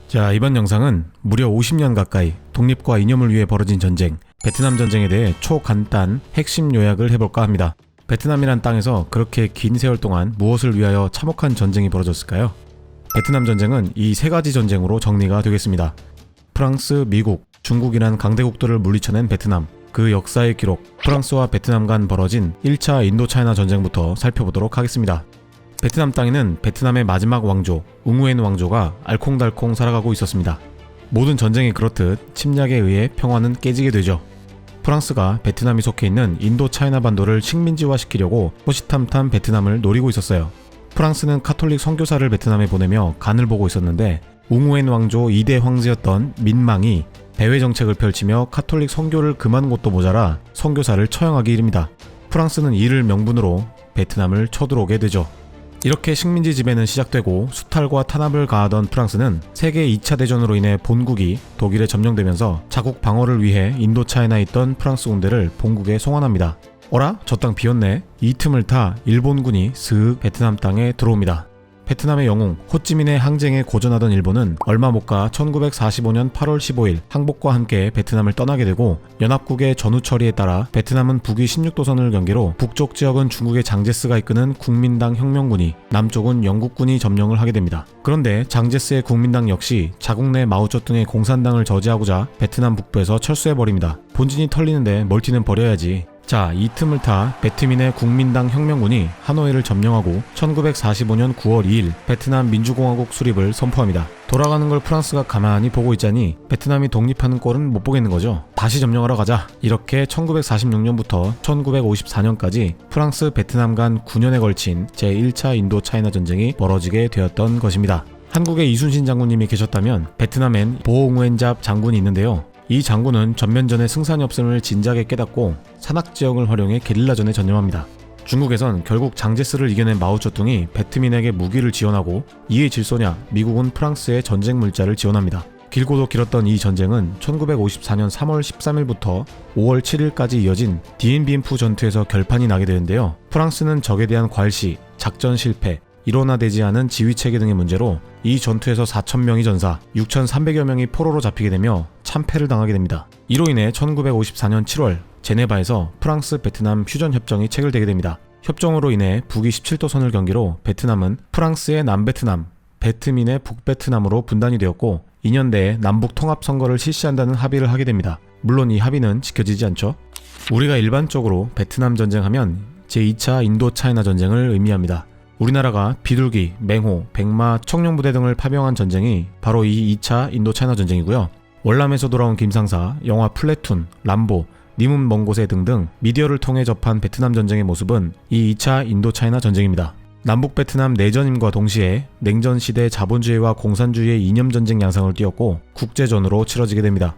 자, 이번 영상은 무려 50년 가까이 독립과 이념을 위해 벌어진 전쟁, 베트남 전쟁에 대해 초간단 핵심 요약을 해볼까 합니다. 베트남이란 땅에서 그렇게 긴 세월 동안 무엇을 위하여 참혹한 전쟁이 벌어졌을까요? 베트남 전쟁은 이 세 가지 전쟁으로 정리가 되겠습니다. 프랑스, 미국, 중국이란 강대국들을 물리쳐낸 베트남, 그 역사의 기록, 프랑스와 베트남 간 벌어진 1차 인도차이나 전쟁부터 살펴보도록 하겠습니다. 베트남 땅에는 베트남의 마지막 왕조, 웅후엔 왕조가 알콩달콩 살아가고 있었습니다. 모든 전쟁이 그렇듯 침략에 의해 평화는 깨지게 되죠. 프랑스가 베트남이 속해 있는 인도차이나 반도를 식민지화시키려고 호시탐탐 베트남을 노리고 있었어요. 프랑스는 카톨릭 선교사를 베트남에 보내며 간을 보고 있었는데 웅후엔 왕조 2대 황제였던 민망이 배회 정책을 펼치며 카톨릭 선교를 금한 곳도 모자라 선교사를 처형하기 일입니다. 프랑스는 이를 명분으로 베트남을 쳐들어오게 되죠. 이렇게 식민지 지배는 시작되고 수탈과 탄압을 가하던 프랑스는 세계 2차 대전으로 인해 본국이 독일에 점령되면서 자국 방어를 위해 인도차이나에 있던 프랑스 군대를 본국에 송환합니다. 어라? 저 땅 비었네? 이 틈을 타 일본군이 슥 베트남 땅에 들어옵니다. 베트남의 영웅 호찌민의 항쟁에 고전하던 일본은 얼마 못 가 1945년 8월 15일 항복과 함께 베트남을 떠나게 되고 연합국의 전후 처리에 따라 베트남은 북위 16도선을 경계로 북쪽 지역은 중국의 장제스가 이끄는 국민당 혁명군이, 남쪽은 영국군이 점령을 하게 됩니다. 그런데 장제스의 국민당 역시 자국 내 마오쩌둥의 공산당을 저지하고자 베트남 북부에서 철수해버립니다. 본진이 털리는데 멀티는 버려야지. 자, 이 틈을 타 베트민의 국민당 혁명군이 하노이를 점령하고 1945년 9월 2일 베트남 민주공화국 수립을 선포합니다. 돌아가는 걸 프랑스가 가만히 보고 있자니 베트남이 독립하는 꼴은 못 보겠는 거죠. 다시 점령하러 가자. 이렇게 1946년부터 1954년까지 프랑스 베트남 간 9년에 걸친 제1차 인도차이나 전쟁이 벌어지게 되었던 것입니다. 한국에 이순신 장군님이 계셨다면 베트남엔 보옹우엔잡 장군이 있는데요. 이 장군은 전면전에 승산이 없음을 진작에 깨닫고 산악지역을 활용해 게릴라전에 전념합니다. 중국에선 결국 장제스를 이겨낸 마오쩌둥이 베트민에게 무기를 지원하고 이에 질소냐 미국은 프랑스에 전쟁 물자를 지원합니다. 길고도 길었던 이 전쟁은 1954년 3월 13일부터 5월 7일까지 이어진 디엔비엔푸 전투에서 결판이 나게 되는데요. 프랑스는 적에 대한 괄시, 작전 실패, 일원화되지 않은 지휘체계 등의 문제로 이 전투에서 4,000명이 전사, 6,300여 명이 포로로 잡히게 되며 참패를 당하게 됩니다. 이로 인해 1954년 7월 제네바에서 프랑스 베트남 휴전협정이 체결되게 됩니다. 협정으로 인해 북위 17도선을 경계로 베트남은 프랑스의 남베트남, 베트민의 북베트남으로 분단이 되었고 2년 내에 남북 통합 선거를 실시한다는 합의를 하게 됩니다. 물론 이 합의는 지켜지지 않죠. 우리가 일반적으로 베트남 전쟁하면 제2차 인도차이나 전쟁을 의미합니다. 우리나라가 비둘기, 맹호, 백마, 청룡부대 등을 파병한 전쟁이 바로 이 2차 인도차이나 전쟁이고요. 월남에서 돌아온 김상사, 영화 플래툰, 람보, 님은 먼 곳에 등등 미디어를 통해 접한 베트남 전쟁의 모습은 이 2차 인도차이나 전쟁입니다. 남북 베트남 내전임과 동시에 냉전시대 자본주의와 공산주의의 이념전쟁 양상을 띄었고 국제전으로 치러지게 됩니다.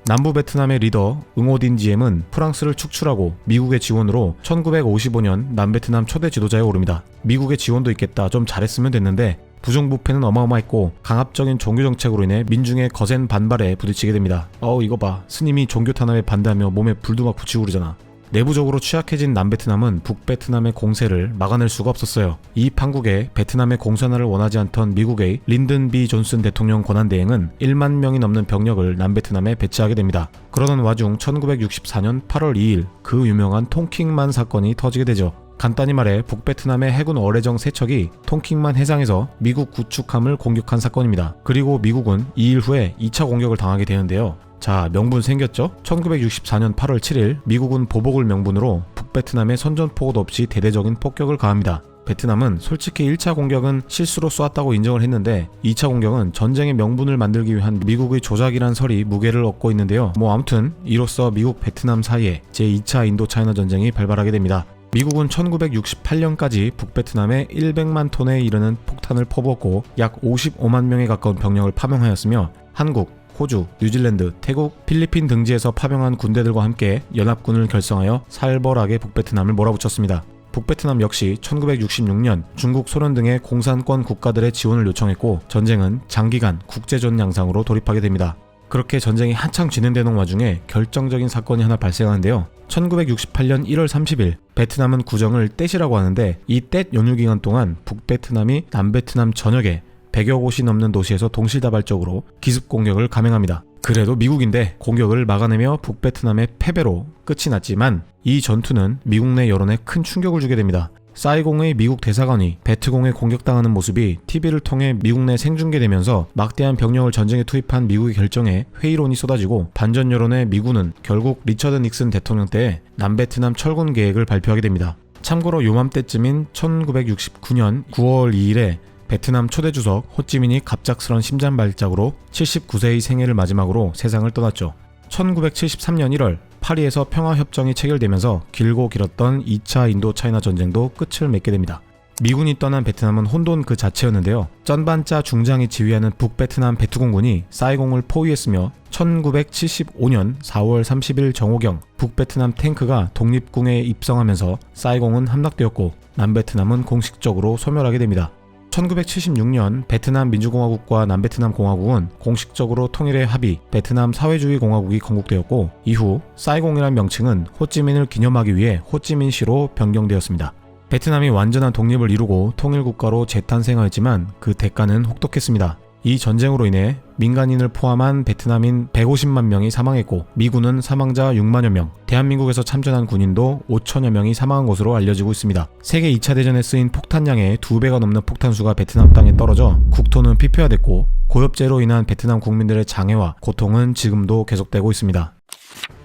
남부 베트남의 리더 응오딘지엠은 프랑스를 축출하고 미국의 지원으로 1955년 남베트남 초대 지도자에 오릅니다. 미국의 지원도 있겠다, 좀 잘했으면 됐는데 부정부패는 어마어마했고 강압적인 종교정책으로 인해 민중의 거센 반발에 부딪히게 됩니다. 이거 봐, 스님이 종교 탄압에 반대하며 몸에 불도 막 붙이고 그러잖아. 내부적으로 취약해진 남베트남은 북베트남의 공세를 막아낼 수가 없었어요. 이 판국에 베트남의 공산화를 원하지 않던 미국의 린든 B 존슨 대통령 권한대행은 1만 명이 넘는 병력을 남베트남에 배치하게 됩니다. 그러던 와중 1964년 8월 2일 그 유명한 통킹만 사건이 터지게 되죠. 간단히 말해 북베트남의 해군 어뢰정 3척이 통킹만 해상에서 미국 구축함을 공격한 사건입니다. 그리고 미국은 2일 후에 2차 공격을 당하게 되는데요. 자, 명분 생겼죠? 1964년 8월 7일 미국은 보복을 명분으로 북베트남에 선전포고도 없이 대대적인 폭격을 가합니다. 베트남은 솔직히 1차 공격은 실수로 쏘았다고 인정을 했는데 2차 공격은 전쟁의 명분을 만들기 위한 미국의 조작이란 설이 무게를 얻고 있는데요. 아무튼 이로써 미국 베트남 사이에 제2차 인도차이나 전쟁이 발발하게 됩니다. 미국은 1968년까지 북베트남에 100만 톤에 이르는 폭탄을 퍼부었고 약 55만 명에 가까운 병력을 파병하였으며 한국, 호주, 뉴질랜드, 태국, 필리핀 등지에서 파병한 군대들과 함께 연합군을 결성하여 살벌하게 북베트남을 몰아붙였습니다. 북베트남 역시 1966년 중국, 소련 등의 공산권 국가들의 지원을 요청했고 전쟁은 장기간 국제전 양상으로 돌입하게 됩니다. 그렇게 전쟁이 한창 진행되는 와중에 결정적인 사건이 하나 발생하는데요. 1968년 1월 30일 베트남은 구정을 떼시라고 하는데 이 떼 연휴 기간 동안 북베트남이 남베트남 전역에 100여 곳이 넘는 도시에서 동시다발적으로 기습 공격을 감행합니다. 그래도 미국인데 공격을 막아내며 북베트남의 패배로 끝이 났지만 이 전투는 미국 내 여론에 큰 충격을 주게 됩니다. 사이공의 미국 대사관이 베트공에 공격당하는 모습이 TV를 통해 미국 내 생중계되면서 막대한 병력을 전쟁에 투입한 미국의 결정에 회의론이 쏟아지고 반전 여론의 미군은 결국 리처드 닉슨 대통령 때 남베트남 철군 계획을 발표하게 됩니다. 참고로 요맘때쯤인 1969년 9월 2일에 베트남 초대 주석 호찌민이 갑작스런 심장 발작으로 79세의 생애를 마지막으로 세상을 떠났죠. 1973년 1월 파리에서 평화협정이 체결되면서 길고 길었던 2차 인도차이나 전쟁도 끝을 맺게 됩니다. 미군이 떠난 베트남은 혼돈 그 자체였는데요. 쩐반짜 중장이 지휘하는 북베트남 베트공군이 사이공을 포위했으며 1975년 4월 30일 정오경 북베트남 탱크가 독립궁에 입성하면서 사이공은 함락되었고 남베트남은 공식적으로 소멸하게 됩니다. 1976년 베트남 민주공화국과 남베트남 공화국은 공식적으로 통일의 합의 베트남 사회주의 공화국이 건국되었고 이후 사이공이란 명칭은 호찌민을 기념하기 위해 호찌민시로 변경되었습니다. 베트남이 완전한 독립을 이루고 통일국가로 재탄생하였지만 그 대가는 혹독했습니다. 이 전쟁으로 인해 민간인을 포함한 베트남인 150만 명이 사망했고 미군은 사망자 6만여 명, 대한민국에서 참전한 군인도 5천여 명이 사망한 것으로 알려지고 있습니다. 세계 2차 대전에 쓰인 폭탄량의 2배가 넘는 폭탄수가 베트남 땅에 떨어져 국토는 피폐화됐고 고엽제로 인한 베트남 국민들의 장애와 고통은 지금도 계속되고 있습니다.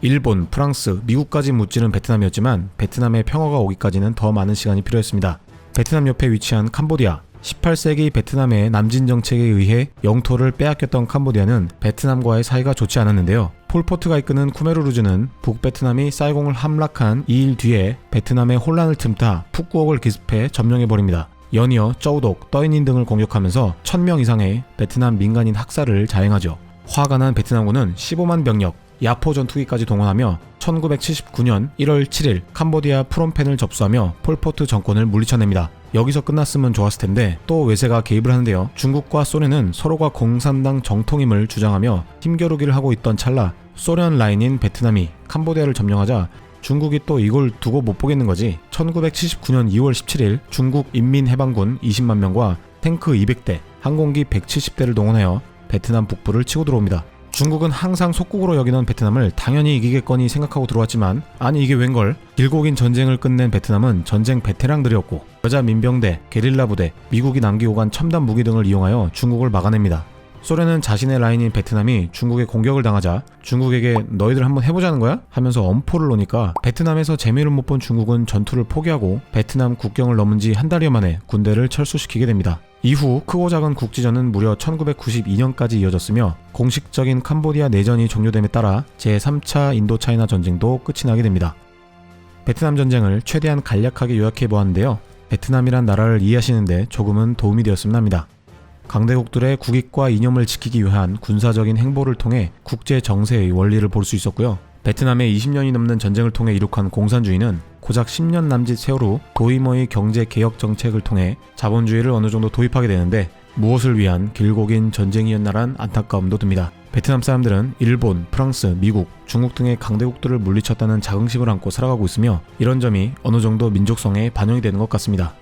일본, 프랑스, 미국까지 무찌른 베트남이었지만 베트남의 평화가 오기까지는 더 많은 시간이 필요했습니다. 베트남 옆에 위치한 캄보디아 18세기 베트남의 남진 정책에 의해 영토를 빼앗겼던 캄보디아는 베트남과의 사이가 좋지 않았는데요. 폴포트가 이끄는 쿠메르루즈는 북베트남이 사이공을 함락한 2일 뒤에 베트남의 혼란을 틈타 푸꾸옥을 기습해 점령해버립니다. 연이어 쩌우독, 떠이닌 등을 공격하면서 1000명 이상의 베트남 민간인 학살을 자행하죠. 화가 난 베트남군은 15만 병력, 야포 전투기까지 동원하며 1979년 1월 7일 캄보디아 프롬펜을 접수하며 폴포트 정권을 물리쳐냅니다. 여기서 끝났으면 좋았을 텐데 또 외세가 개입을 하는데요. 중국과 소련은 서로가 공산당 정통임을 주장하며 힘겨루기를 하고 있던 찰나 소련 라인인 베트남이 캄보디아를 점령하자 중국이 또 이걸 두고 못 보겠는 거지. 1979년 2월 17일 중국 인민해방군 20만 명과 탱크 200대, 항공기 170대를 동원하여 베트남 북부를 치고 들어옵니다. 중국은 항상 속국으로 여기던 베트남을 당연히 이기겠거니 생각하고 들어왔지만 아니 이게 웬걸? 길고 긴 전쟁을 끝낸 베트남은 전쟁 베테랑들이었고 여자 민병대, 게릴라 부대, 미국이 남기고 간 첨단 무기 등을 이용하여 중국을 막아냅니다. 소련은 자신의 라인인 베트남이 중국에 공격을 당하자 중국에게 너희들 한번 해보자는 거야? 하면서 엄포를 놓으니까 베트남에서 재미를 못 본 중국은 전투를 포기하고 베트남 국경을 넘은 지 한 달여 만에 군대를 철수시키게 됩니다. 이후 크고 작은 국지전은 무려 1992년까지 이어졌으며 공식적인 캄보디아 내전이 종료됨에 따라 제3차 인도차이나 전쟁도 끝이 나게 됩니다. 베트남 전쟁을 최대한 간략하게 요약해보았는데요. 베트남이란 나라를 이해하시는데 조금은 도움이 되었으면 합니다. 강대국들의 국익과 이념을 지키기 위한 군사적인 행보를 통해 국제 정세의 원리를 볼 수 있었고요. 베트남의 20년이 넘는 전쟁을 통해 이룩한 공산주의는 고작 10년 남짓 세월 후 도이모의 경제개혁 정책을 통해 자본주의를 어느 정도 도입하게 되는데 무엇을 위한 길고 긴 전쟁이었나란 안타까움도 듭니다. 베트남 사람들은 일본, 프랑스, 미국, 중국 등의 강대국들을 물리쳤다는 자긍심을 안고 살아가고 있으며 이런 점이 어느 정도 민족성에 반영이 되는 것 같습니다.